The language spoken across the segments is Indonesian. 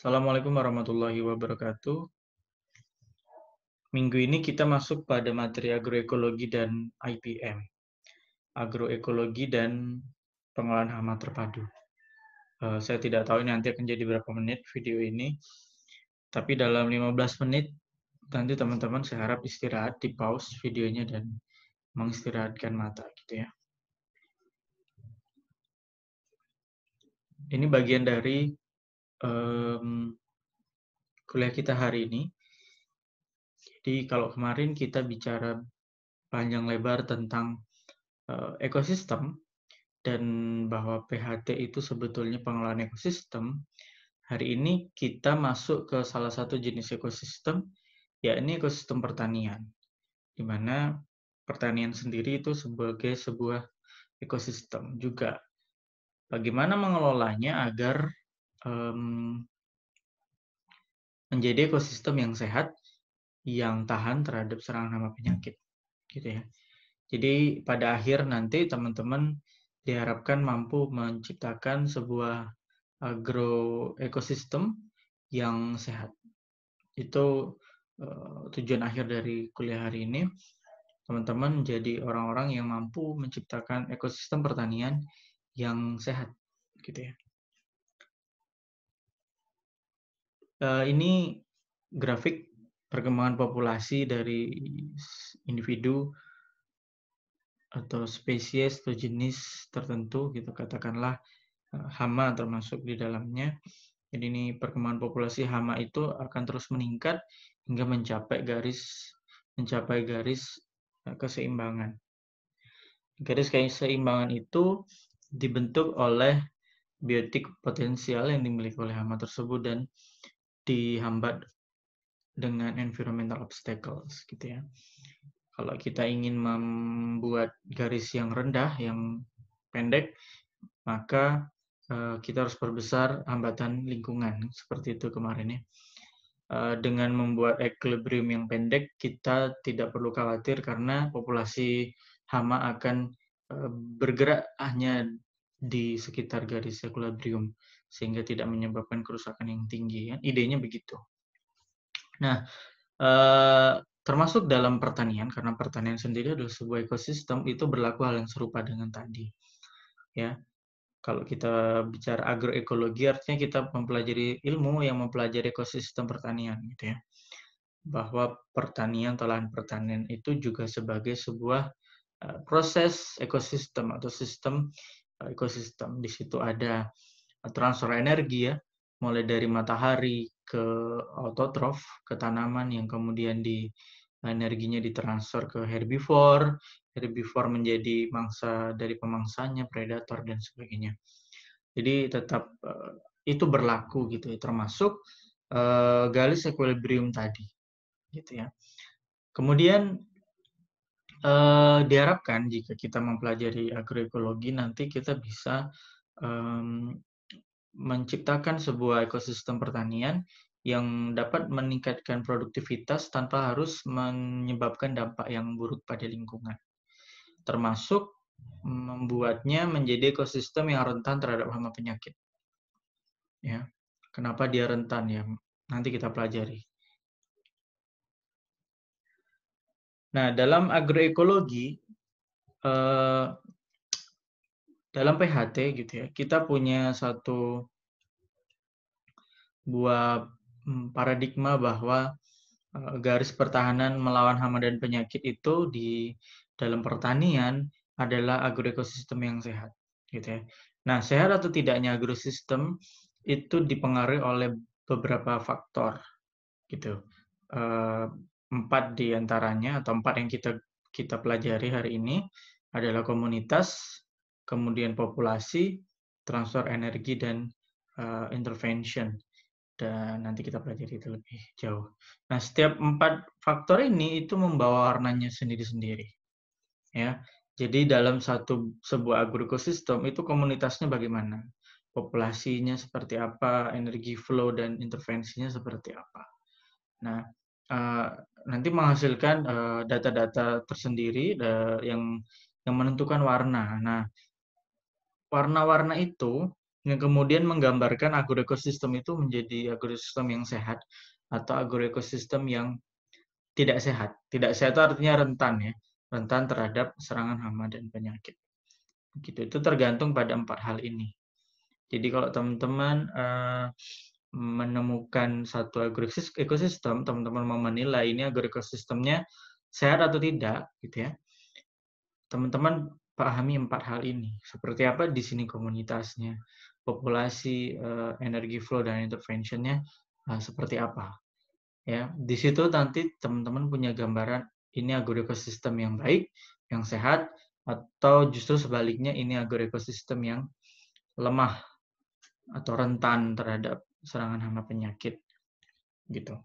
Assalamualaikum warahmatullahi wabarakatuh. Minggu ini kita masuk pada materi agroekologi dan IPM. Agroekologi dan pengolahan hama terpadu. Saya tidak tahu ini nanti akan jadi berapa menit video ini. Tapi dalam 15 menit nanti teman-teman saya harap istirahat, di pause videonya dan mengistirahatkan mata gitu ya. Ini bagian dari kuliah kita hari ini. Jadi kalau kemarin kita bicara panjang lebar tentang ekosistem dan bahwa PHT itu sebetulnya pengelolaan ekosistem, hari ini kita masuk ke salah satu jenis ekosistem, yakni ekosistem pertanian, di mana pertanian sendiri itu sebagai sebuah ekosistem juga. Bagaimana mengelolanya agar menjadi ekosistem yang sehat, yang tahan terhadap serangan hama penyakit, gitu ya. Jadi pada akhir nanti teman-teman diharapkan mampu menciptakan sebuah agroekosistem yang sehat. Itu tujuan akhir dari kuliah hari ini. Teman-teman menjadi orang-orang yang mampu menciptakan ekosistem pertanian yang sehat, gitu ya. Ini grafik perkembangan populasi dari individu atau spesies atau jenis tertentu, gitu katakanlah hama termasuk di dalamnya. Jadi ini perkembangan populasi hama itu akan terus meningkat hingga mencapai garis keseimbangan. Garis keseimbangan itu dibentuk oleh biotik potensial yang dimiliki oleh hama tersebut dan dihambat dengan environmental obstacles, gitu ya. Kalau kita ingin membuat garis yang rendah, yang pendek, maka kita harus perbesar hambatan lingkungan, seperti itu kemarin ya. Dengan membuat equilibrium yang pendek, kita tidak perlu khawatir karena populasi hama akan bergerak hanya di sekitar garis equilibrium, sehingga tidak menyebabkan kerusakan yang tinggi. Ya. Idenya begitu. Nah, termasuk dalam pertanian, karena pertanian sendiri adalah sebuah ekosistem, itu berlaku hal yang serupa dengan tadi. Ya, kalau kita bicara agroekologi, artinya kita mempelajari ilmu yang mempelajari ekosistem pertanian, gitu ya. Bahwa pertanian atau lahan pertanian itu juga sebagai sebuah proses ekosistem atau sistem ekosistem. Di situ ada transfer energi ya, mulai dari matahari ke autotrof, ke tanaman yang kemudian energinya ditransfer ke herbivore, herbivore menjadi mangsa dari pemangsanya, predator dan sebagainya. Jadi tetap itu berlaku gitu ya, termasuk garis equilibrium tadi, gitu ya. Kemudian diharapkan jika kita mempelajari agroekologi nanti kita bisa menciptakan sebuah ekosistem pertanian yang dapat meningkatkan produktivitas tanpa harus menyebabkan dampak yang buruk pada lingkungan. Termasuk membuatnya menjadi ekosistem yang rentan terhadap hama penyakit. Ya. Kenapa dia rentan ya? Nanti kita pelajari. Nah, dalam agroekologi dalam PHT gitu ya, kita punya satu buah paradigma bahwa garis pertahanan melawan hama dan penyakit itu di dalam pertanian adalah agroekosistem yang sehat, gitu ya. Nah, sehat atau tidaknya agrosistem itu dipengaruhi oleh beberapa faktor, gitu. 4 diantaranya atau 4 yang kita pelajari hari ini adalah komunitas, kemudian populasi, transfer energi dan intervention. Dan nanti kita pelajari itu lebih jauh. Nah, setiap 4 faktor ini itu membawa warnanya sendiri-sendiri. Ya. Jadi dalam sebuah agroekosistem itu komunitasnya bagaimana? Populasinya seperti apa, energi flow dan intervensinya seperti apa. Nah, nanti menghasilkan data-data tersendiri yang menentukan warna. Nah, warna-warna itu yang kemudian menggambarkan agroekosistem itu menjadi agroekosistem yang sehat atau agroekosistem yang tidak sehat. Tidak sehat itu artinya rentan ya, rentan terhadap serangan hama dan penyakit. Gitu. Itu tergantung pada 4 hal ini. Jadi kalau teman-teman menemukan satu agroekosistem, teman-teman mau menilai ini agroekosistemnya sehat atau tidak, gitu ya. Teman-teman pahami 4 hal ini. Seperti apa di sini komunitasnya, populasi, energi flow dan intervention-nya seperti apa. Ya, di situ nanti teman-teman punya gambaran ini agroekosistem yang baik, yang sehat, atau justru sebaliknya ini agroekosistem yang lemah atau rentan terhadap serangan hama penyakit gitu.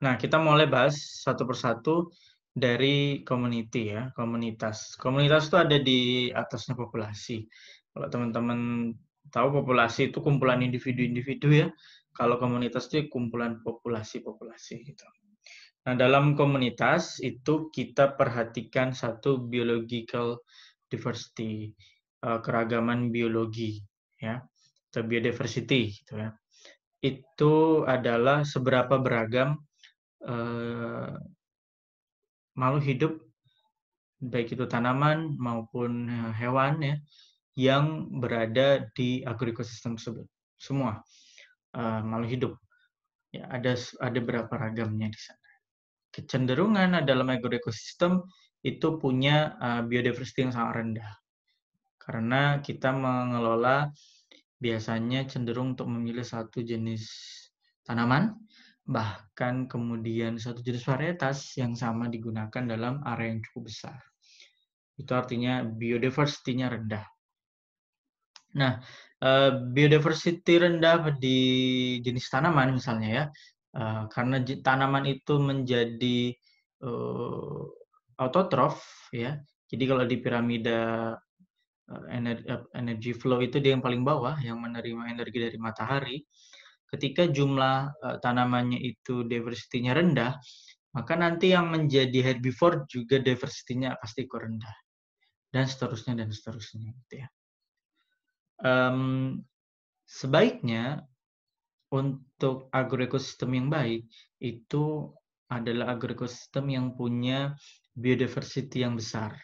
Nah, kita mulai bahas satu persatu dari community ya, komunitas. Komunitas itu ada di atasnya populasi. Kalau teman-teman tahu populasi itu kumpulan individu-individu ya. Kalau komunitas itu kumpulan populasi-populasi gitu. Nah, dalam komunitas itu kita perhatikan satu biological diversity, keragaman biologi ya, atau biodiversity gitu ya. Itu adalah seberapa beragam makhluk hidup, baik itu tanaman maupun hewan ya, yang berada di agroekosistem tersebut. Semua makhluk hidup. Ya, ada berapa ragamnya di sana. Kecenderungan dalam agroekosistem itu punya biodiversity yang sangat rendah. Karena kita mengelola biasanya cenderung untuk memilih satu jenis tanaman, bahkan kemudian satu jenis varietas yang sama digunakan dalam area yang cukup besar. Itu artinya biodiversity-nya rendah. Nah, biodiversity rendah di jenis tanaman misalnya ya, karena tanaman itu menjadi autotrof ya. Jadi kalau di piramida energi flow itu dia yang paling bawah, yang menerima energi dari matahari. Ketika jumlah tanamannya itu diversity-nya rendah, maka nanti yang menjadi herbivore juga diversity-nya pasti rendah. Dan seterusnya, gitu ya. Sebaiknya untuk agroekosistem yang baik, itu adalah agroekosistem yang punya biodiversity yang besar,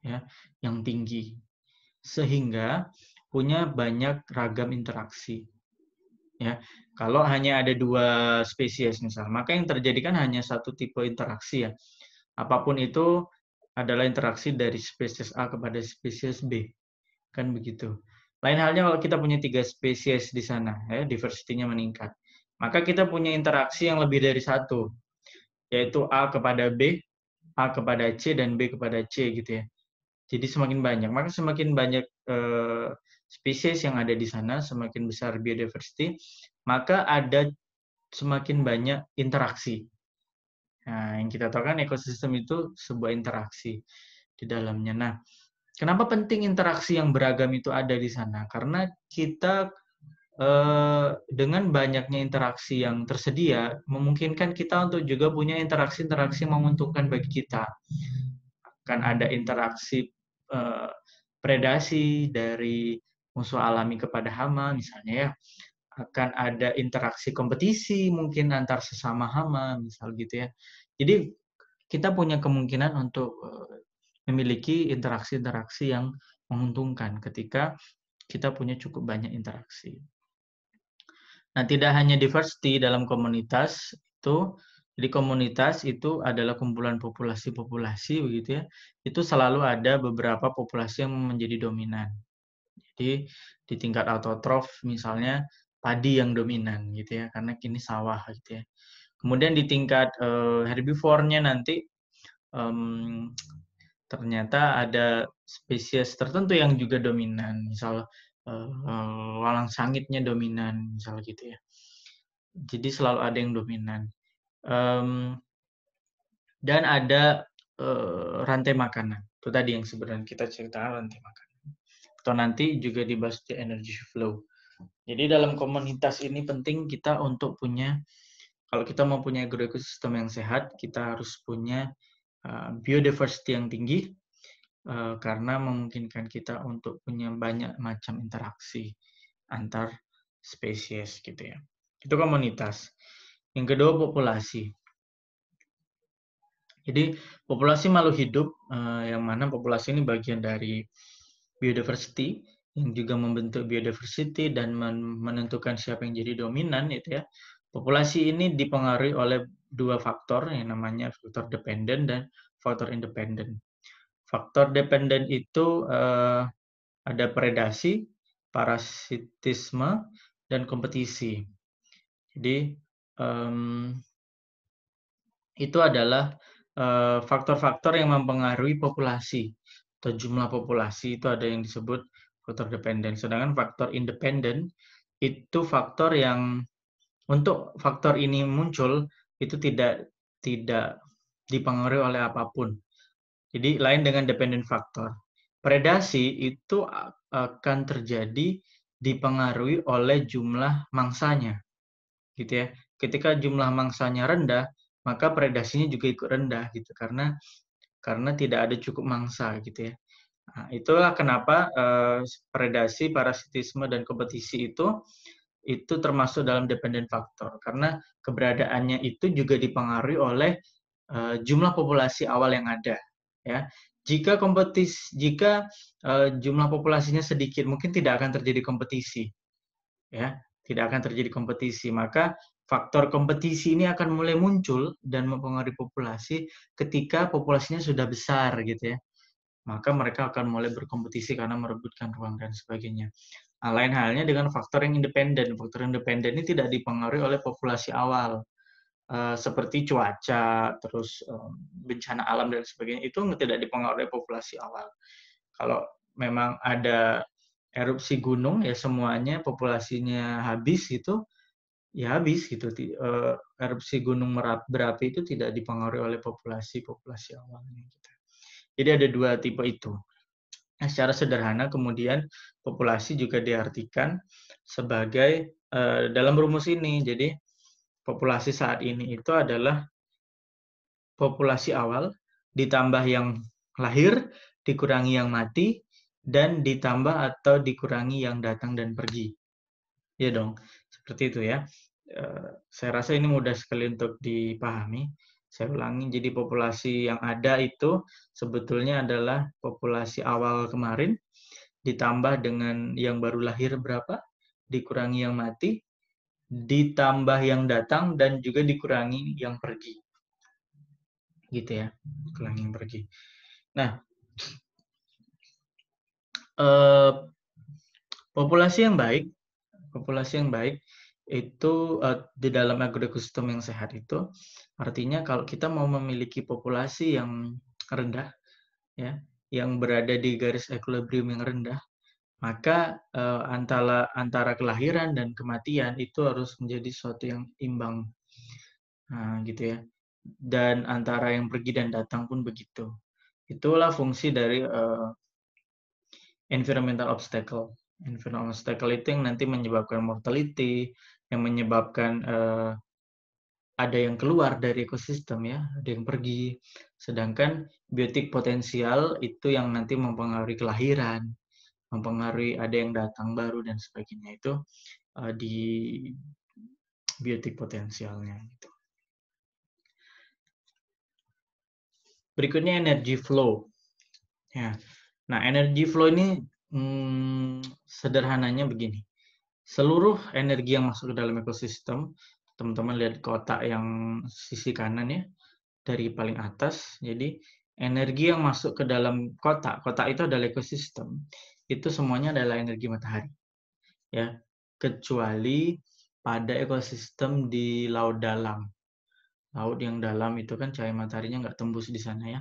ya, yang tinggi. Sehingga punya banyak ragam interaksi. Ya, kalau hanya ada 2 spesies misal, maka yang terjadi kan hanya satu tipe interaksi ya. Apapun itu adalah interaksi dari spesies A kepada spesies B. Kan begitu. Lain halnya kalau kita punya 3 spesies di sana, ya, diversity-nya meningkat. Maka kita punya interaksi yang lebih dari satu, yaitu A kepada B, A kepada C, dan B kepada C gitu ya. Jadi semakin banyak, maka semakin banyak spesies yang ada di sana, semakin besar biodiversity, maka ada semakin banyak interaksi. Nah, yang kita tahu kan ekosistem itu sebuah interaksi di dalamnya. Nah, kenapa penting interaksi yang beragam itu ada di sana? Karena kita dengan banyaknya interaksi yang tersedia, memungkinkan kita untuk juga punya interaksi-interaksi yang menguntungkan bagi kita. Akan ada interaksi predasi dari musuh alami kepada hama, misalnya ya. Akan ada interaksi kompetisi mungkin antar sesama hama, misal gitu ya. Jadi kita punya kemungkinan untuk memiliki interaksi-interaksi yang menguntungkan ketika kita punya cukup banyak interaksi. Nah, tidak hanya diversity dalam komunitas itu, jadi komunitas itu adalah kumpulan populasi-populasi begitu ya. Itu selalu ada beberapa populasi yang menjadi dominan. Jadi di tingkat autotrof misalnya padi yang dominan gitu ya, karena kini sawah gitu ya. Kemudian di tingkat herbivore-nya nanti ternyata ada spesies tertentu yang juga dominan, misal walang sangitnya dominan, misal gitu ya. Jadi selalu ada yang dominan. Dan ada rantai makanan. Itu tadi yang sebenarnya kita ceritakan rantai makanan. Atau nanti juga dibahas di energy flow. Jadi dalam komunitas ini penting kita untuk punya, kalau kita mau punya agroekosistem yang sehat, kita harus punya biodiversity yang tinggi, karena memungkinkan kita untuk punya banyak macam interaksi antar spesies gitu ya. Itu komunitas. Yang kedua populasi. Jadi populasi makhluk hidup yang mana populasi ini bagian dari biodiversity yang juga membentuk biodiversity dan menentukan siapa yang jadi dominan itu ya. Populasi ini dipengaruhi oleh dua faktor yang namanya faktor dependen dan faktor independen. Faktor dependen itu ada predasi, parasitisme, dan kompetisi. Jadi itu adalah faktor-faktor yang mempengaruhi populasi atau jumlah populasi. Itu ada yang disebut faktor dependen. Sedangkan faktor independen itu faktor yang untuk faktor ini muncul itu tidak dipengaruhi oleh apapun. Jadi lain dengan dependent faktor. Predasi itu akan terjadi dipengaruhi oleh jumlah mangsanya, gitu ya. Ketika jumlah mangsanya rendah, maka predasinya juga ikut rendah, gitu, karena tidak ada cukup mangsa, gitu ya. Nah, itulah kenapa predasi, parasitisme, dan kompetisi itu termasuk dalam dependent faktor, karena keberadaannya itu juga dipengaruhi oleh jumlah populasi awal yang ada, ya. Jika jumlah populasinya sedikit, mungkin tidak akan terjadi kompetisi, ya, tidak akan terjadi kompetisi. Maka faktor kompetisi ini akan mulai muncul dan mempengaruhi populasi ketika populasinya sudah besar, gitu ya. Maka mereka akan mulai berkompetisi karena merebutkan ruang dan sebagainya. Nah, lain halnya dengan faktor yang independen. Faktor independen ini tidak dipengaruhi oleh populasi awal. Seperti cuaca, terus bencana alam dan sebagainya, itu tidak dipengaruhi populasi awal. Kalau memang ada erupsi gunung, ya semuanya populasinya habis gitu, ya habis gitu. Erupsi gunung berapi itu tidak dipengaruhi oleh populasi awalnya. Gitu. Jadi ada dua tipe itu. Nah, secara sederhana kemudian populasi juga diartikan sebagai dalam rumus ini. Jadi populasi saat ini itu adalah populasi awal ditambah yang lahir, dikurangi yang mati, dan ditambah atau dikurangi yang datang dan pergi. Ya dong, seperti itu ya. Saya rasa ini mudah sekali untuk dipahami. Saya ulangi, jadi populasi yang ada itu sebetulnya adalah populasi awal kemarin, ditambah dengan yang baru lahir berapa, dikurangi yang mati, ditambah yang datang, dan juga dikurangi yang pergi. Gitu ya, dikurangi yang pergi. Nah, populasi yang baik itu di dalam agroekosistem yang sehat itu artinya kalau kita mau memiliki populasi yang rendah, ya, yang berada di garis equilibrium yang rendah, maka antara kelahiran dan kematian itu harus menjadi sesuatu yang imbang, nah, gitu ya. Dan antara yang pergi dan datang pun begitu. Itulah fungsi dari environmental obstacle. Environmental obstacle itu yang nanti menyebabkan mortality, yang menyebabkan ada yang keluar dari ekosistem ya, ada yang pergi. Sedangkan biotik potensial itu yang nanti mempengaruhi kelahiran, mempengaruhi ada yang datang baru dan sebagainya itu di biotik potensialnya gitu. Berikutnya energy flow. Ya. Nah, energy flow ini sederhananya begini. Seluruh energi yang masuk ke dalam ekosistem, teman-teman lihat kotak yang sisi kanan ya, dari paling atas. Jadi, energi yang masuk ke dalam kotak itu adalah ekosistem, itu semuanya adalah energi matahari. Ya, kecuali pada ekosistem di laut dalam. Laut yang dalam itu kan cahaya mataharinya nggak tembus di sana ya.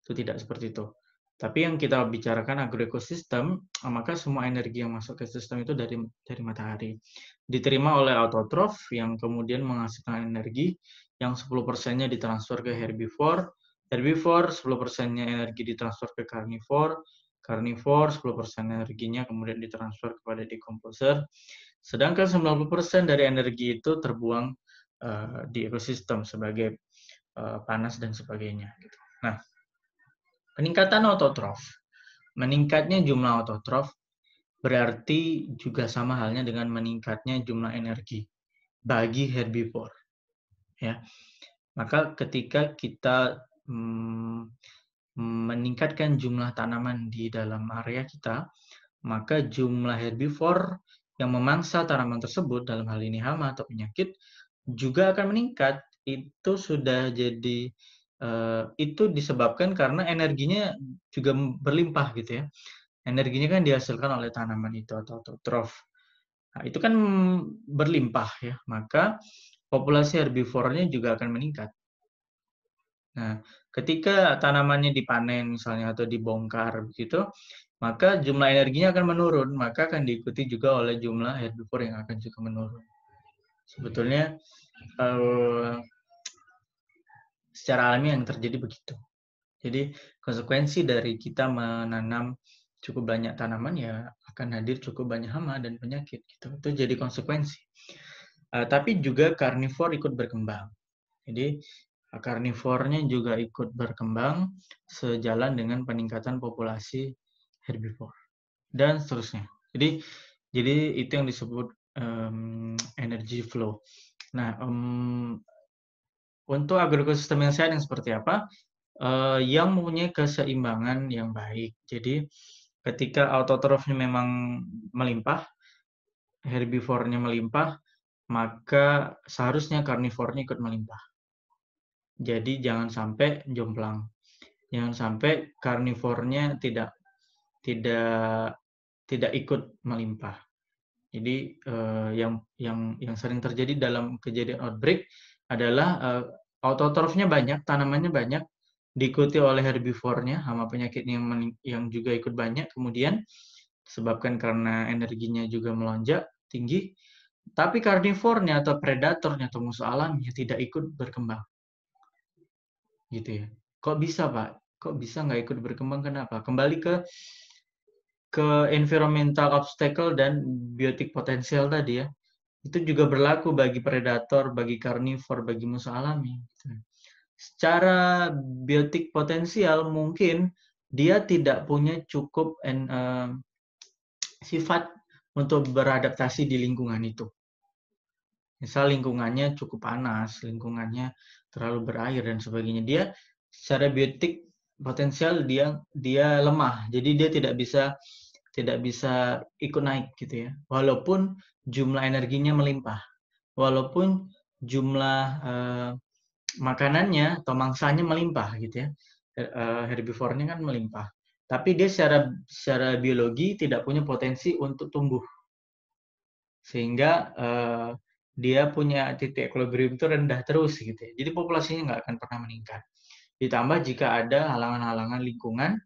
Itu tidak seperti itu. Tapi yang kita bicarakan agroekosistem, maka semua energi yang masuk ke sistem itu dari matahari. Diterima oleh autotrof yang kemudian menghasilkan energi yang 10%-nya ditransfer ke herbivore, 10%-nya energi ditransfer ke carnivore, 10% energinya kemudian ditransfer kepada decomposer, sedangkan 90% dari energi itu terbuang di ekosistem sebagai panas dan sebagainya. Nah, Peningkatan autotrof. Meningkatnya jumlah autotrof berarti juga sama halnya dengan meningkatnya jumlah energi bagi herbivore. Ya. Maka ketika kita meningkatkan jumlah tanaman di dalam area kita, maka jumlah herbivore yang memangsa tanaman tersebut, dalam hal ini hama atau penyakit, juga akan meningkat. Itu sudah jadi itu disebabkan karena energinya juga berlimpah gitu ya. Energinya kan dihasilkan oleh tanaman itu atau autotrof. Nah, itu kan berlimpah ya, maka populasi herbivornya juga akan meningkat. Nah, ketika tanamannya dipanen misalnya atau dibongkar begitu, maka jumlah energinya akan menurun, maka akan diikuti juga oleh jumlah herbivore yang akan juga menurun. Sebetulnya secara alami yang terjadi begitu. Jadi konsekuensi dari kita menanam cukup banyak tanaman ya akan hadir cukup banyak hama dan penyakit gitu. Itu jadi konsekuensi. Tapi juga karnivor ikut berkembang. Jadi karnivornya juga ikut berkembang sejalan dengan peningkatan populasi herbivore dan seterusnya. Jadi itu yang disebut energy flow. Nah, untuk agroekosistem yang sehat yang seperti apa? Yang mempunyai keseimbangan yang baik. Jadi ketika autotrofnya memang melimpah, herbivornya melimpah, maka seharusnya karnivornya ikut melimpah. Jadi jangan sampai jomplang. Jangan sampai karnivornya tidak ikut melimpah. Jadi yang sering terjadi dalam kejadian outbreak adalah autotrofnya banyak, tanamannya banyak, diikuti oleh herbivornya, hama penyakit yang juga ikut banyak, kemudian disebabkan karena energinya juga melonjak tinggi, tapi karnivornya atau predatornya atau musuh alamnya tidak ikut berkembang. Gitu ya. Kok bisa, Pak? Kok bisa nggak ikut berkembang? Kenapa? Kembali ke environmental obstacle dan biotik potensial tadi ya. Itu juga berlaku bagi predator, bagi karnivor, bagi musuh alami. Secara biotik potensial mungkin dia tidak punya cukup sifat untuk beradaptasi di lingkungan itu. Misal lingkungannya cukup panas, lingkungannya terlalu berair dan sebagainya. Dia secara biotik potensial dia lemah. Jadi dia tidak bisa ikut naik gitu ya. Walaupun jumlah energinya melimpah. Walaupun jumlah makanannya atau mangsanya melimpah gitu ya. Herbivornya kan melimpah. Tapi dia secara biologi tidak punya potensi untuk tumbuh. Sehingga dia punya titik equilibrium itu rendah terus gitu ya. Jadi populasinya nggak akan pernah meningkat. Ditambah jika ada halangan-halangan lingkungan,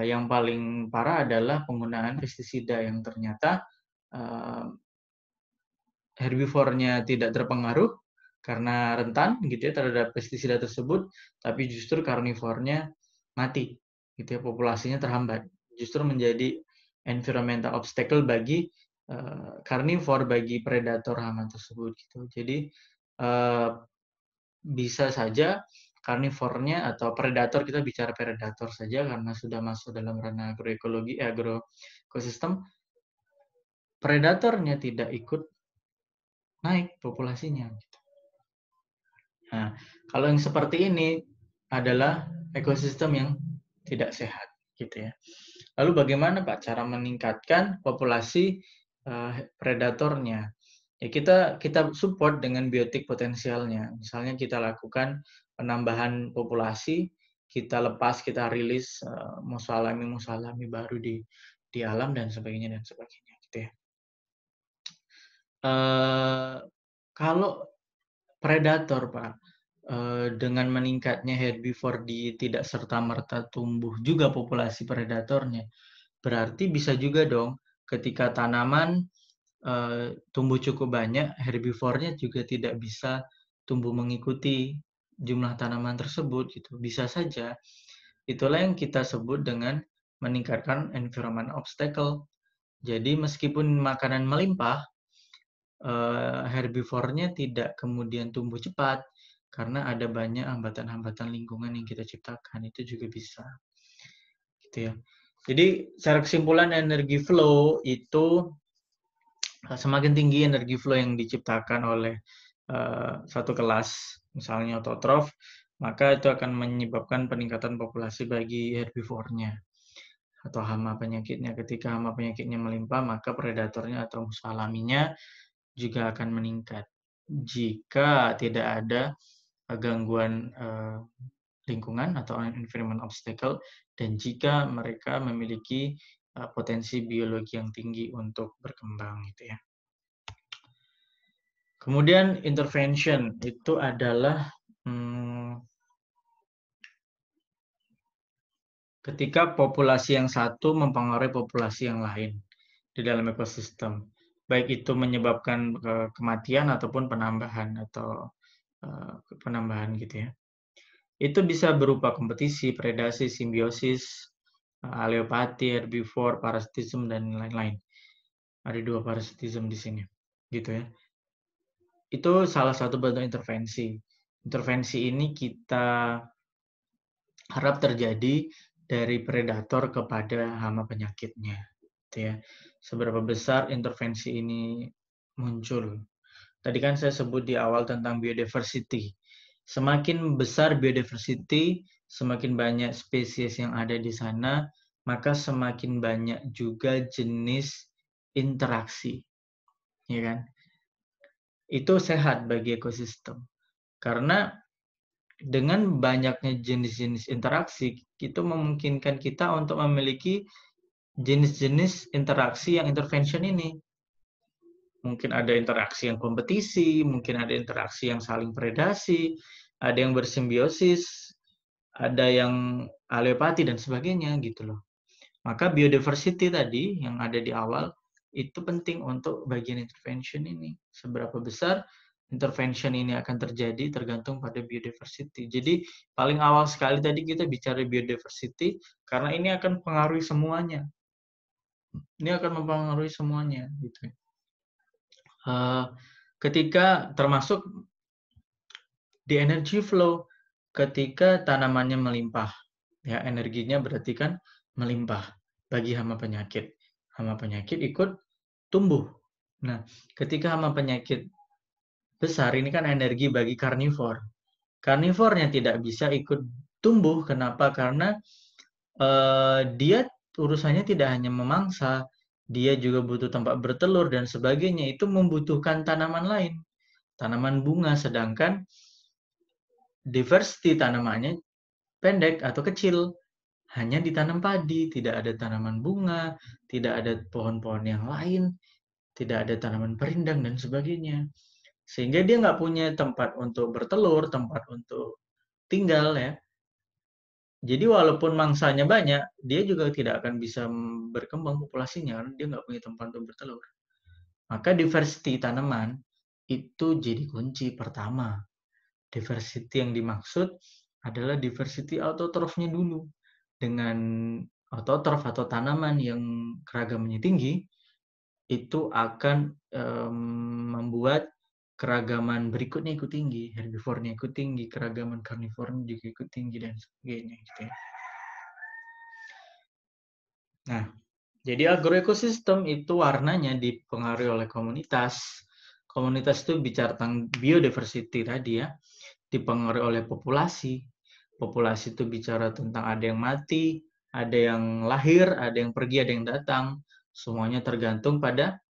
yang paling parah adalah penggunaan pestisida yang ternyata herbivornya tidak terpengaruh karena rentan gitu ya terhadap pestisida tersebut, tapi justru karnivornya mati, gitu ya, populasinya terhambat. Justru menjadi environmental obstacle bagi karnivor, bagi predator hama tersebut gitu. Jadi bisa saja karnivornya atau predator, kita bicara predator saja karena sudah masuk dalam ranah agroekologi, agroekosistem, predatornya tidak ikut naik populasinya. Nah, kalau yang seperti ini adalah ekosistem yang tidak sehat, gitu ya. Lalu bagaimana Pak cara meningkatkan populasi predatornya? Ya kita support dengan biotik potensialnya. Misalnya kita lakukan penambahan populasi, kita lepas, kita rilis musuh alami baru di alam dan sebagainya gitu ya. Kalau predator Pak, dengan meningkatnya herbivore tidak serta-merta tumbuh juga populasi predatornya. Berarti bisa juga dong ketika tanaman tumbuh cukup banyak, herbivornya juga tidak bisa tumbuh mengikuti jumlah tanaman tersebut gitu. Bisa saja. Itulah yang kita sebut dengan meningkatkan environment obstacle. Jadi meskipun makanan melimpah, herbivornya tidak kemudian tumbuh cepat karena ada banyak hambatan-hambatan lingkungan yang kita ciptakan. Itu juga bisa. Gitu ya. Jadi secara kesimpulan energi flow itu semakin tinggi energi flow yang diciptakan oleh satu kelas, misalnya autotrof, maka itu akan menyebabkan peningkatan populasi bagi herbivornya atau hama penyakitnya. Ketika hama penyakitnya melimpah, maka predatornya atau musuh alaminya juga akan meningkat. Jika tidak ada gangguan lingkungan atau environment obstacle, dan jika mereka memiliki potensi biologi yang tinggi untuk berkembang gitu ya. Kemudian intervention itu adalah ketika populasi yang satu mempengaruhi populasi yang lain di dalam ekosistem, baik itu menyebabkan kematian ataupun penambahan atau penambahan gitu ya. Itu bisa berupa kompetisi, predasi, simbiosis, aleopati, herbivore, parasitisme, dan lain-lain. Ada 2 parasitisme di sini, gitu ya. Itu salah satu bentuk intervensi. Intervensi ini kita harap terjadi dari predator kepada hama penyakitnya, gitu ya. Seberapa besar intervensi ini muncul. Tadi kan saya sebut di awal tentang biodiversity. Semakin besar biodiversity, semakin banyak spesies yang ada di sana, maka semakin banyak juga jenis interaksi, ya kan? Itu sehat bagi ekosistem. Karena dengan banyaknya jenis-jenis interaksi, itu memungkinkan kita untuk memiliki jenis-jenis interaksi yang intervention ini. Mungkin ada interaksi yang kompetisi, mungkin ada interaksi yang saling predasi, ada yang bersimbiosis, ada yang aleopati dan sebagainya gitu loh. Maka biodiversity tadi yang ada di awal itu penting untuk bagian intervention ini. Seberapa besar intervention ini akan terjadi tergantung pada biodiversity. Jadi paling awal sekali tadi kita bicara biodiversity karena ini akan mempengaruhi semuanya. Ini akan mempengaruhi semuanya gitu. Ketika termasuk di energy flow, ketika tanamannya melimpah, ya energinya berarti kan melimpah bagi hama penyakit. Hama penyakit ikut tumbuh. Nah, ketika hama penyakit besar, ini kan energi bagi karnivor. Karnivornya tidak bisa ikut tumbuh. Kenapa? Karena dia urusannya tidak hanya memangsa, dia juga butuh tempat bertelur dan sebagainya. Itu membutuhkan tanaman lain, tanaman bunga, sedangkan diversity tanamannya pendek atau kecil. Hanya ditanam padi, tidak ada tanaman bunga, tidak ada pohon-pohon yang lain, tidak ada tanaman perindang, dan sebagainya. Sehingga dia nggak punya tempat untuk bertelur, tempat untuk tinggal ya. Jadi walaupun mangsanya banyak, dia juga tidak akan bisa berkembang populasinya karena dia nggak punya tempat untuk bertelur. Maka diversity tanaman itu jadi kunci pertama. Diversity yang dimaksud adalah diversity autotrofnya dulu. Dengan autotrof atau tanaman yang keragamannya tinggi, itu akan membuat keragaman berikutnya ikut tinggi, herbivornya ikut tinggi, keragaman karnivornya juga ikut tinggi, dan sebagainya. Gitu ya. Nah, jadi agroekosistem itu warnanya dipengaruhi oleh komunitas. Komunitas itu bicara tentang biodiversity tadi ya, dipengaruhi oleh populasi. Populasi itu bicara tentang ada yang mati, ada yang lahir, ada yang pergi, ada yang datang. Semuanya tergantung pada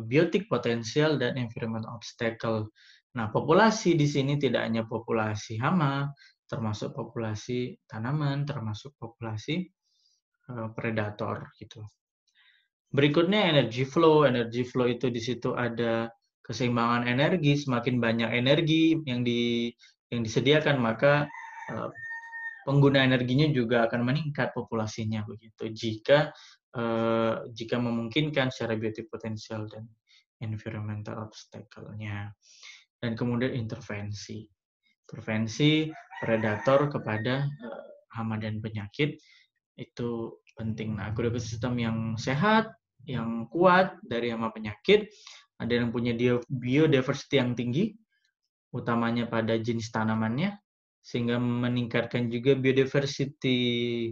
biotik potensial dan environment obstacle. Nah, populasi di sini tidak hanya populasi hama, termasuk populasi tanaman, termasuk populasi predator gitu. Berikutnya energy flow. Energy flow itu di situ ada keseimbangan energi. Semakin banyak energi yang disediakan, maka pengguna energinya juga akan meningkat populasinya begitu. Jika memungkinkan secara biotik potensial dan environmental obstacle-nya. Dan kemudian intervensi. Intervensi predator kepada hama dan penyakit itu penting. Nah, agroekosistem yang sehat, yang kuat dari hama penyakit, ada yang punya biodiversity yang tinggi, utamanya pada jenis tanamannya, sehingga meningkatkan juga biodiversity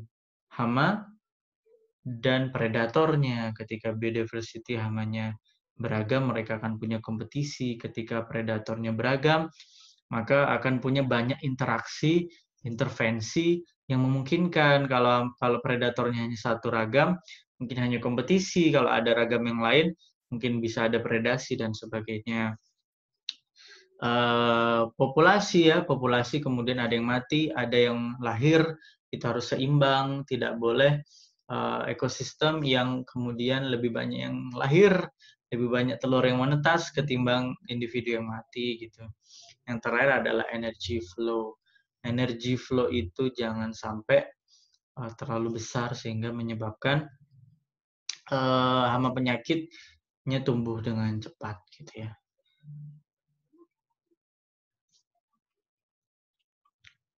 hama dan predatornya. Ketika biodiversity hamanya beragam, mereka akan punya kompetisi. Ketika predatornya beragam, maka akan punya banyak interaksi, intervensi yang memungkinkan. Kalau predatornya hanya satu ragam, mungkin hanya kompetisi. Kalau ada ragam yang lain, mungkin bisa ada predasi dan sebagainya. Populasi kemudian ada yang mati, ada yang lahir, itu harus seimbang, tidak boleh ekosistem yang kemudian lebih banyak yang lahir, lebih banyak telur yang menetas ketimbang individu yang mati gitu. Yang terakhir adalah energy flow. Energy flow itu jangan sampai terlalu besar sehingga menyebabkan hama penyakitnya tumbuh dengan cepat gitu ya.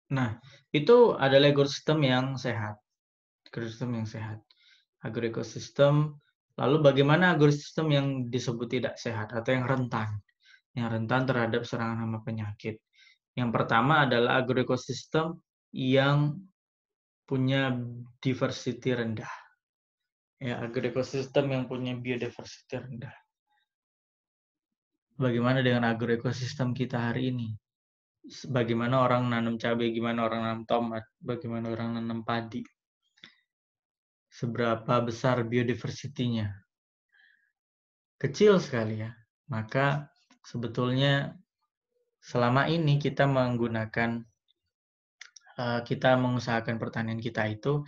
Nah, itu adalah ekosistem yang sehat. Ekosistem yang sehat. Agroekosistem. Lalu bagaimana agrosistem yang disebut tidak sehat atau yang rentan? Yang rentan terhadap serangan hama penyakit. Yang pertama adalah agroekosistem yang punya diversity rendah. Ya, agroekosistem yang punya biodiversity rendah. Bagaimana dengan agroekosistem kita hari ini? Bagaimana orang nanam cabai, gimana orang nanam tomat, bagaimana orang nanam padi. Seberapa besar biodiversity-nya? Kecil sekali ya. Maka sebetulnya selama ini kita mengusahakan pertanian kita itu,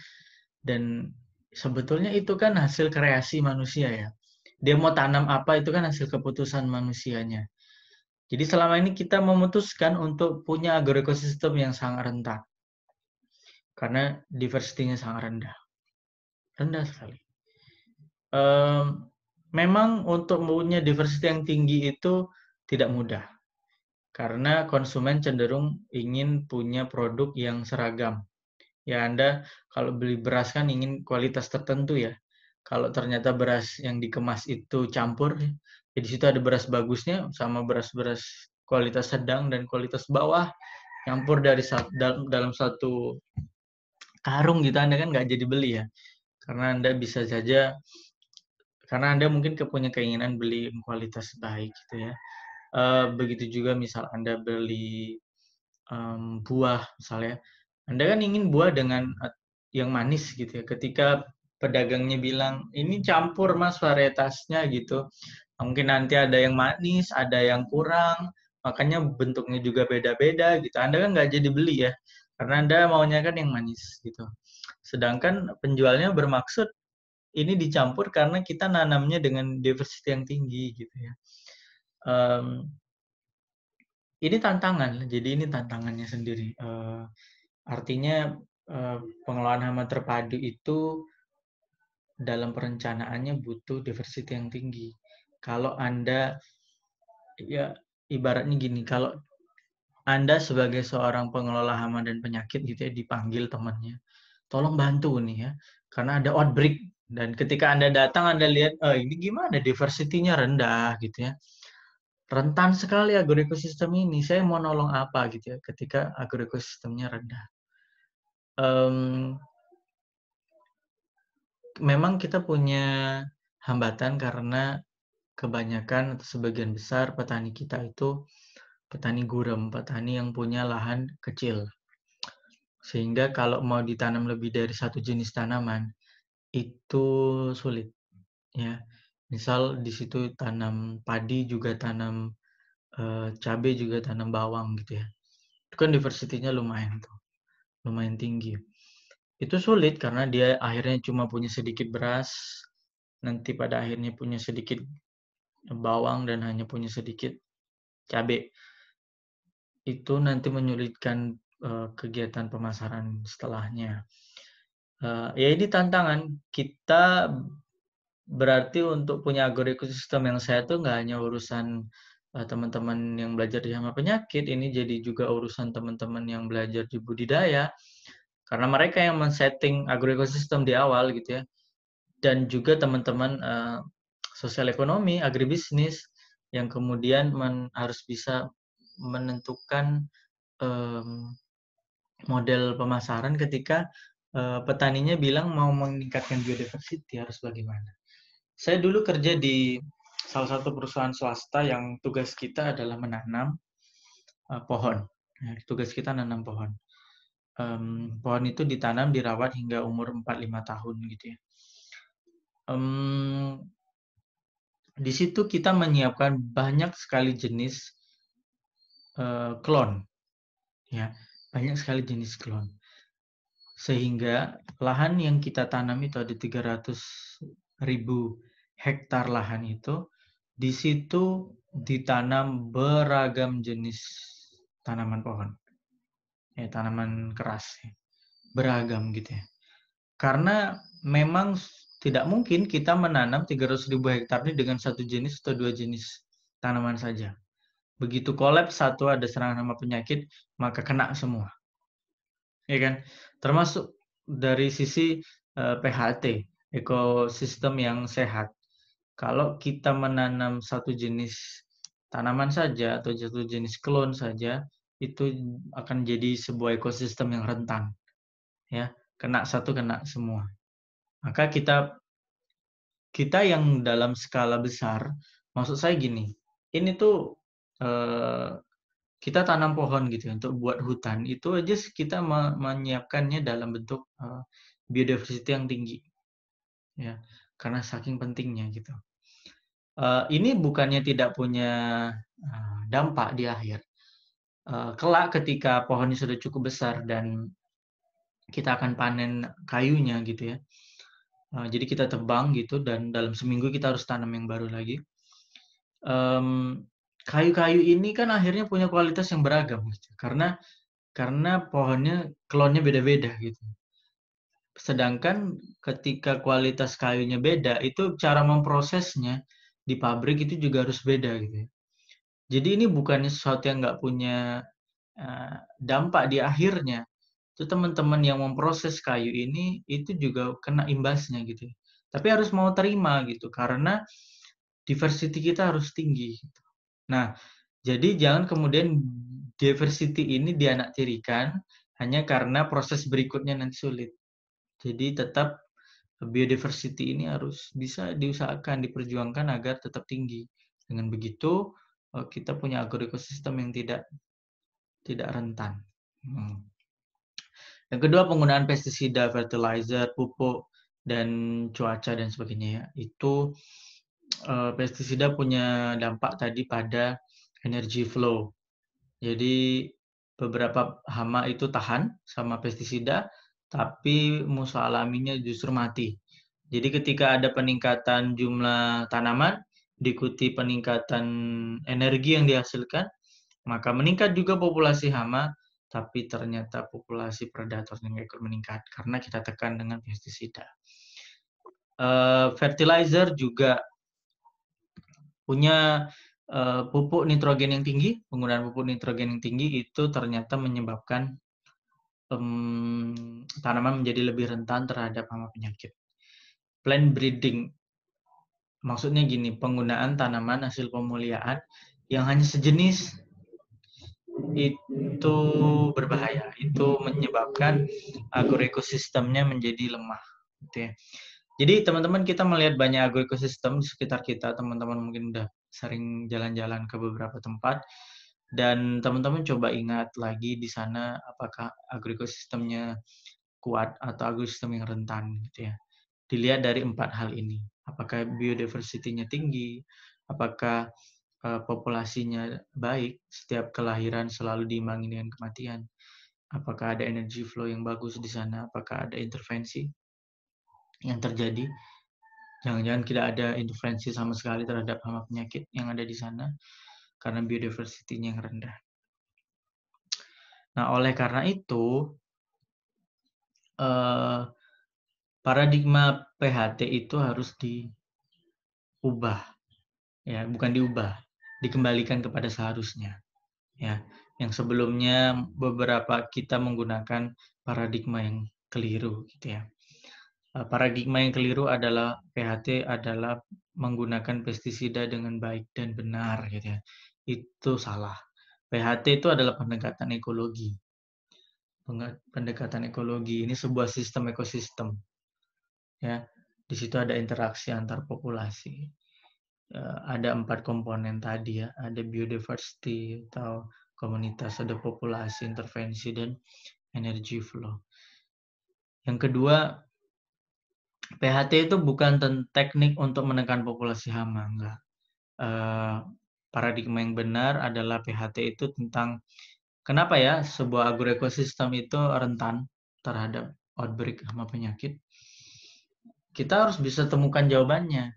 dan sebetulnya itu kan hasil kreasi manusia ya. Dia mau tanam apa itu kan hasil keputusan manusianya. Jadi selama ini kita memutuskan untuk punya agroekosistem yang sangat rentan. Karena diversitinya sangat rendah. Rendah sekali. Memang untuk punya diversity yang tinggi itu tidak mudah. Karena konsumen cenderung ingin punya produk yang seragam. Ya, Anda kalau beli beras kan ingin kualitas tertentu ya. Kalau ternyata beras yang dikemas itu campur, ya di situ ada beras bagusnya sama beras-beras kualitas sedang dan kualitas bawah, campur dalam satu karung gitu, Anda kan nggak jadi beli ya. Karena Anda mungkin punya keinginan beli kualitas baik gitu ya. Begitu juga misal Anda beli buah misalnya, Anda kan ingin buah dengan yang manis gitu ya. Ketika pedagangnya bilang, ini campur mas varietasnya gitu. Mungkin nanti ada yang manis, ada yang kurang, makanya bentuknya juga beda-beda gitu. Anda kan nggak jadi beli ya, karena Anda maunya kan yang manis gitu. Sedangkan penjualnya bermaksud ini dicampur karena kita nanamnya dengan diversity yang tinggi gitu ya. Ini tantangan, jadi ini tantangannya sendiri. Artinya pengelolaan hama terpadu itu dalam perencanaannya butuh diversity yang tinggi. Kalau Anda, ya ibaratnya gini, kalau Anda sebagai seorang pengelola hama dan penyakit gitu ya, dipanggil temannya, tolong bantu nih ya, karena ada outbreak. Dan ketika Anda datang, Anda lihat, ini gimana diversity-nya rendah gitu ya. Rentan sekali agroekosistem ini, saya mau nolong apa gitu ya, ketika agroekosistemnya rendah. Memang kita punya hambatan karena kebanyakan atau sebagian besar petani kita itu petani gurem, petani yang punya lahan kecil. Sehingga kalau mau ditanam lebih dari satu jenis tanaman, itu sulit. Ya, misal di situ tanam padi juga tanam cabai juga tanam bawang gitu ya. Itu kan diversity-nya lumayan tuh, lumayan tinggi. Itu sulit karena dia akhirnya cuma punya sedikit beras, nanti pada akhirnya punya sedikit bawang dan hanya punya sedikit cabai. Itu nanti menyulitkan kegiatan pemasaran setelahnya. Ya ini tantangan. Kita berarti untuk punya agroekosistem yang sehat itu nggak hanya urusan teman-teman yang belajar di hama penyakit, ini jadi juga urusan teman-teman yang belajar di budidaya, karena mereka yang men-setting agroekosistem di awal gitu ya, dan juga teman-teman sosial ekonomi, agribisnis, yang kemudian harus bisa menentukan model pemasaran ketika petaninya bilang mau meningkatkan biodiversity harus bagaimana. Saya dulu kerja di salah satu perusahaan swasta yang tugas kita adalah menanam pohon. Ya, tugas kita nanam pohon. Pohon itu ditanam, dirawat hingga umur 4-5 tahun gitu ya. Di situ kita menyiapkan banyak sekali jenis klon, ya, banyak sekali jenis klon. Sehingga lahan yang kita tanam itu ada 300.000 hektar lahan itu, di situ ditanam beragam jenis tanaman pohon, ya, tanaman keras, ya, beragam gitu ya. Karena memang tidak mungkin kita menanam 300.000 hektar ini dengan satu jenis atau dua jenis tanaman saja. Begitu kolaps satu ada serangan hama penyakit, maka kena semua. Ya kan? Termasuk dari sisi PHT, ekosistem yang sehat. Kalau kita menanam satu jenis tanaman saja atau satu jenis klon saja, itu akan jadi sebuah ekosistem yang rentan. Ya, kena satu kena semua. Maka kita yang dalam skala besar, maksud saya gini, ini tuh kita tanam pohon gitu ya, untuk buat hutan, itu aja kita menyiapkannya dalam bentuk biodiversity yang tinggi, ya, karena saking pentingnya gitu. Ini bukannya tidak punya dampak di akhir. Kelak ketika pohonnya sudah cukup besar dan kita akan panen kayunya gitu ya. Jadi kita tebang gitu dan dalam seminggu kita harus tanam yang baru lagi. Kayu-kayu ini kan akhirnya punya kualitas yang beragam gitu. Karena pohonnya klonnya beda-beda gitu. Sedangkan ketika kualitas kayunya beda, itu cara memprosesnya di pabrik itu juga harus beda gitu. Jadi ini bukannya sesuatu yang nggak punya dampak di akhirnya. Itu teman-teman yang memproses kayu ini itu juga kena imbasnya gitu. Tapi harus mau terima gitu karena diversity kita harus tinggi. Gitu. Nah, jadi jangan kemudian diversity ini dianaktirikan hanya karena proses berikutnya nanti sulit. Jadi tetap biodiversity ini harus bisa diusahakan, diperjuangkan agar tetap tinggi. Dengan begitu kita punya agroekosistem yang tidak rentan. Yang kedua, penggunaan pestisida, fertilizer, pupuk, dan cuaca dan sebagainya ya. Itu pestisida punya dampak tadi pada energy flow. Jadi beberapa hama itu tahan sama pestisida, tapi musuh alaminya justru mati. Jadi ketika ada peningkatan jumlah tanaman, diikuti peningkatan energi yang dihasilkan, maka meningkat juga populasi hama, tapi ternyata populasi predatornya nggak ikut meningkat karena kita tekan dengan pestisida. Fertilizer juga punya pupuk nitrogen yang tinggi. Penggunaan pupuk nitrogen yang tinggi itu ternyata menyebabkan tanaman menjadi lebih rentan terhadap hama penyakit. Plant breeding, maksudnya gini, penggunaan tanaman hasil pemuliaan yang hanya sejenis itu berbahaya. Itu menyebabkan agroekosistemnya menjadi lemah. Gitu ya. Jadi teman-teman kita melihat banyak agroekosistem di sekitar kita. Teman-teman mungkin udah sering jalan-jalan ke beberapa tempat. Dan teman-teman coba ingat lagi di sana apakah agroekosistemnya kuat atau agroekosistem yang rentan gitu ya. Dilihat dari 4 hal ini. Apakah biodiversity-nya tinggi, apakah populasinya baik, setiap kelahiran selalu diimbangi dengan kematian, apakah ada energy flow yang bagus di sana, apakah ada intervensi yang terjadi, jangan-jangan tidak ada intervensi sama sekali terhadap hama penyakit yang ada di sana, karena biodiversity-nya yang rendah. Nah, oleh karena itu, paradigma PHT itu harus diubah, ya, bukan diubah, dikembalikan kepada seharusnya, ya. Yang sebelumnya beberapa kita menggunakan paradigma yang keliru, gitu ya. Paradigma yang keliru adalah PHT adalah menggunakan pestisida dengan baik dan benar, gitu ya. Itu salah. PHT itu adalah pendekatan ekologi. pendekatan ekologi. Ini sebuah sistem ekosistem. Ya, di situ ada interaksi antar populasi. Ada 4 komponen tadi ya, ada biodiversity atau komunitas, ada populasi, intervensi, dan energy flow. Yang kedua, PHT itu bukan teknik untuk menekan populasi hama, enggak. Paradigma yang benar adalah PHT itu tentang kenapa ya sebuah agroekosistem itu rentan terhadap outbreak hama penyakit. Kita harus bisa temukan jawabannya.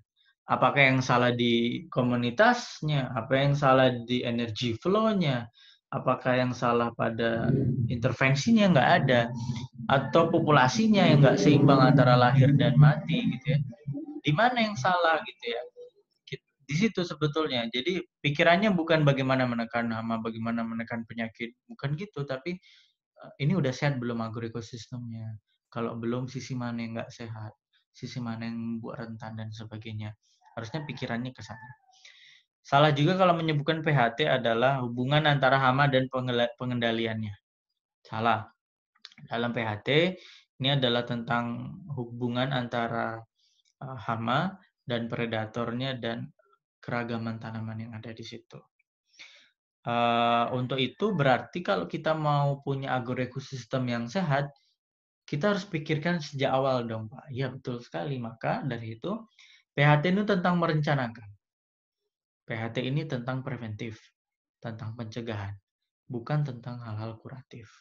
Apakah yang salah di komunitasnya? Apa yang salah di energy flow-nya? Apakah yang salah pada intervensinya? Nggak ada. Atau populasinya yang nggak seimbang antara lahir dan mati gitu ya. Di mana yang salah gitu ya? Di situ sebetulnya. Jadi pikirannya bukan bagaimana menekan hama, bagaimana menekan penyakit. Bukan gitu, tapi ini udah sehat belum agroekosistemnya? Kalau belum, sisi mana yang nggak sehat? Sisi mana yang membuat rentan dan sebagainya. Harusnya pikirannya ke sana. Salah juga kalau menyebutkan PHT adalah hubungan antara hama dan pengendaliannya. Salah. Dalam PHT, ini adalah tentang hubungan antara hama dan predatornya dan keragaman tanaman yang ada di situ. Untuk itu berarti kalau kita mau punya agroekosistem yang sehat, kita harus pikirkan sejak awal dong, Pak. Iya, betul sekali. Maka dari itu, PHT itu tentang merencanakan. PHT ini tentang preventif, tentang pencegahan, bukan tentang hal-hal kuratif.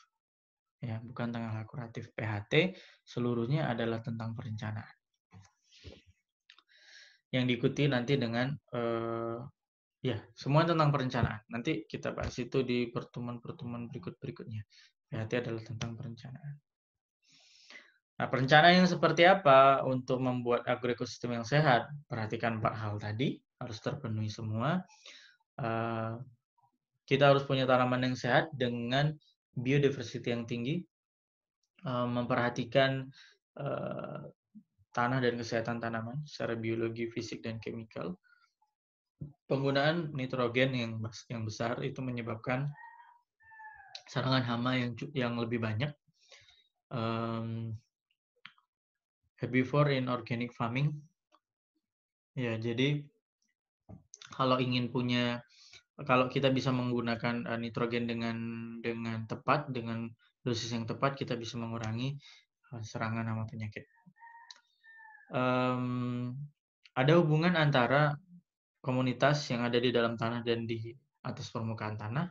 Ya, bukan tentang hal kuratif. PHT seluruhnya adalah tentang perencanaan. Yang diikuti nanti dengan ya, semua tentang perencanaan. Nanti kita bahas itu di pertemuan-pertemuan berikutnya. PHT adalah tentang perencanaan. Nah, perencanaan yang seperti apa untuk membuat agroekosistem yang sehat? Perhatikan 4 hal tadi, harus terpenuhi semua. Kita harus punya tanaman yang sehat dengan biodiversity yang tinggi, memperhatikan tanah dan kesehatan tanaman secara biologi, fisik, dan chemical. Penggunaan nitrogen yang besar itu menyebabkan serangan hama yang lebih banyak. Herbivore in organic farming. Ya, jadi kalau kita bisa menggunakan nitrogen dengan tepat, dengan dosis yang tepat, kita bisa mengurangi serangan hama penyakit. Ada hubungan antara komunitas yang ada di dalam tanah dan di atas permukaan tanah.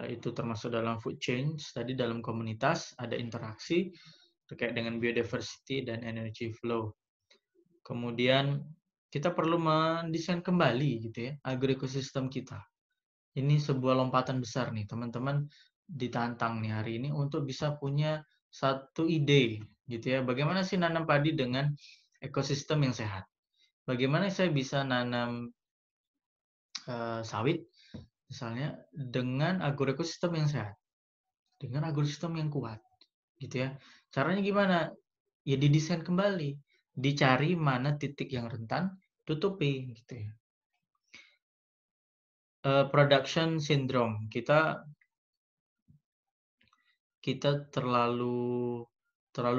Itu termasuk dalam food chain. Tadi dalam komunitas ada interaksi terkait dengan biodiversity dan energy flow. Kemudian kita perlu mendesain kembali gitu ya agroekosistem kita. Ini sebuah lompatan besar nih, teman-teman ditantang nih hari ini untuk bisa punya satu ide gitu ya. Bagaimana sih nanam padi dengan ekosistem yang sehat? Bagaimana saya bisa nanam sawit misalnya dengan agroekosistem yang sehat, dengan agroekosistem yang kuat, gitu ya. Caranya gimana? Ya didesain kembali, dicari mana titik yang rentan, tutupi, gitu ya. Production syndrome, kita terlalu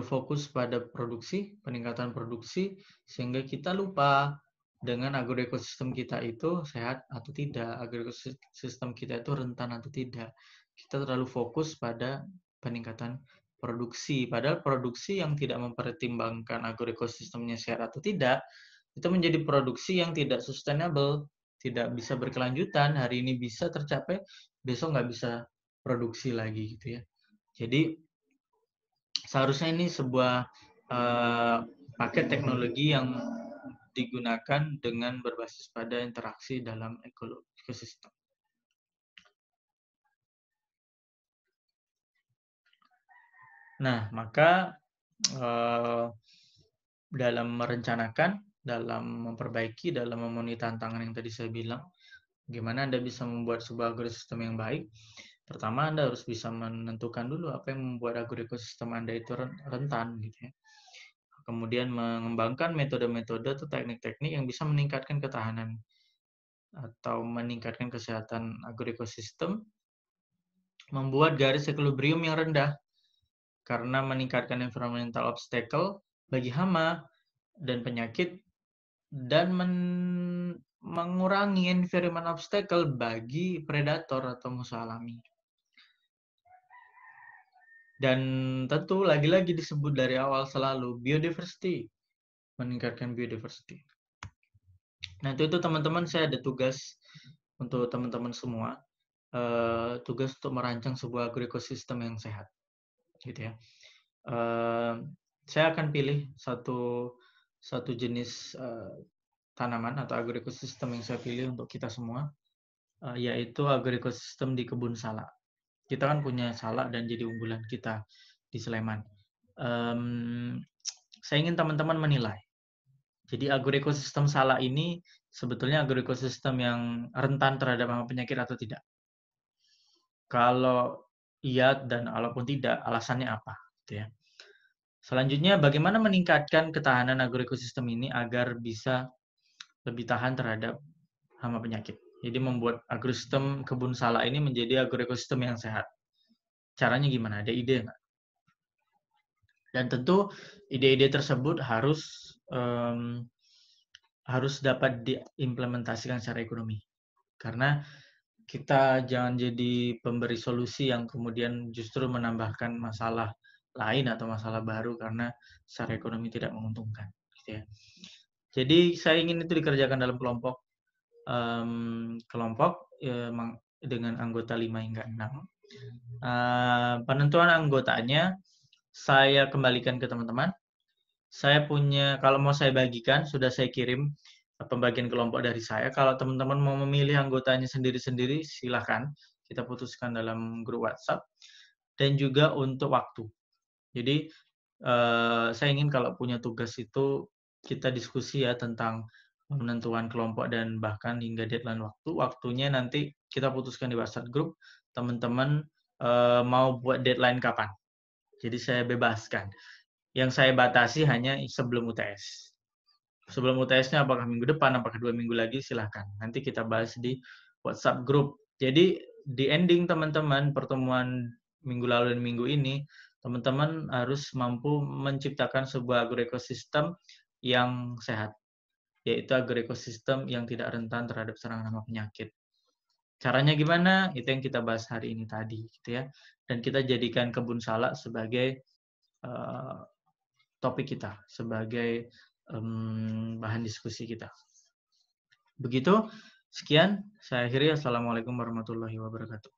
fokus pada produksi, peningkatan produksi, sehingga kita lupa dengan agroekosistem kita itu sehat atau tidak, agroekosistem kita itu rentan atau tidak. Kita terlalu fokus pada peningkatan produksi, padahal produksi yang tidak mempertimbangkan agroekosistemnya sehat atau tidak, itu menjadi produksi yang tidak sustainable, tidak bisa berkelanjutan, hari ini bisa tercapai, besok nggak bisa produksi lagi gitu ya. Jadi seharusnya ini sebuah paket teknologi yang digunakan dengan berbasis pada interaksi dalam ekosistem. Nah, maka dalam merencanakan, dalam memperbaiki, dalam memenuhi tantangan yang tadi saya bilang, gimana Anda bisa membuat sebuah agroekosistem yang baik? Pertama, Anda harus bisa menentukan dulu apa yang membuat agroekosistem Anda itu rentan, gitu ya. Kemudian mengembangkan metode-metode atau teknik-teknik yang bisa meningkatkan ketahanan atau meningkatkan kesehatan agroekosistem, membuat garis equilibrium yang rendah. karena meningkatkan environmental obstacle bagi hama dan penyakit dan mengurangi environment obstacle bagi predator atau musuh alami. Dan tentu lagi-lagi disebut dari awal selalu biodiversity, meningkatkan biodiversity. Nah, itu teman-teman, saya ada tugas untuk teman-teman semua, tugas untuk merancang sebuah agroekosistem yang sehat, gitu ya. Saya akan pilih satu jenis tanaman atau agroekosistem yang saya pilih untuk kita semua, yaitu agroekosistem di kebun salak. Kita kan punya salak dan jadi unggulan kita di Sleman. Saya ingin teman-teman menilai. Jadi agroekosistem salak ini sebetulnya agroekosistem yang rentan terhadap hama penyakit atau tidak? Kalau iya dan walaupun tidak, alasannya apa? Gitu ya. Selanjutnya, bagaimana meningkatkan ketahanan agroekosistem ini agar bisa lebih tahan terhadap hama penyakit? Jadi membuat agrosistem kebun salak ini menjadi agroekosistem yang sehat. Caranya gimana? Ada ide nggak? Dan tentu ide-ide tersebut harus dapat diimplementasikan secara ekonomi. Karena kita jangan jadi pemberi solusi yang kemudian justru menambahkan masalah lain atau masalah baru karena secara ekonomi tidak menguntungkan. Gitu ya. Jadi saya ingin itu dikerjakan dalam kelompok dengan anggota 5 hingga 6. Penentuan anggotanya saya kembalikan ke teman-teman. Saya punya, kalau mau saya bagikan, sudah saya kirim pembagian kelompok dari saya. Kalau teman-teman mau memilih anggotanya sendiri-sendiri, silahkan. Kita putuskan dalam grup WhatsApp. Dan juga untuk waktu. Jadi, saya ingin kalau punya tugas itu, kita diskusi ya tentang penentuan kelompok dan bahkan hingga deadline waktu. Waktunya nanti kita putuskan di WhatsApp grup. Teman-teman mau buat deadline kapan. Jadi saya bebaskan. Yang saya batasi hanya sebelum UTS. Sebelum UTS-nya apakah minggu depan, apakah 2 minggu lagi, silahkan. Nanti kita bahas di WhatsApp group. Jadi di ending teman-teman, pertemuan minggu lalu dan minggu ini, teman-teman harus mampu menciptakan sebuah agroekosistem yang sehat, yaitu agroekosistem yang tidak rentan terhadap serangan hama penyakit. Caranya gimana? Itu yang kita bahas hari ini tadi, gitu ya. Dan kita jadikan kebun salak sebagai topik kita, sebagai bahan diskusi kita. Begitu, sekian, saya akhiri. Assalamualaikum warahmatullahi wabarakatuh.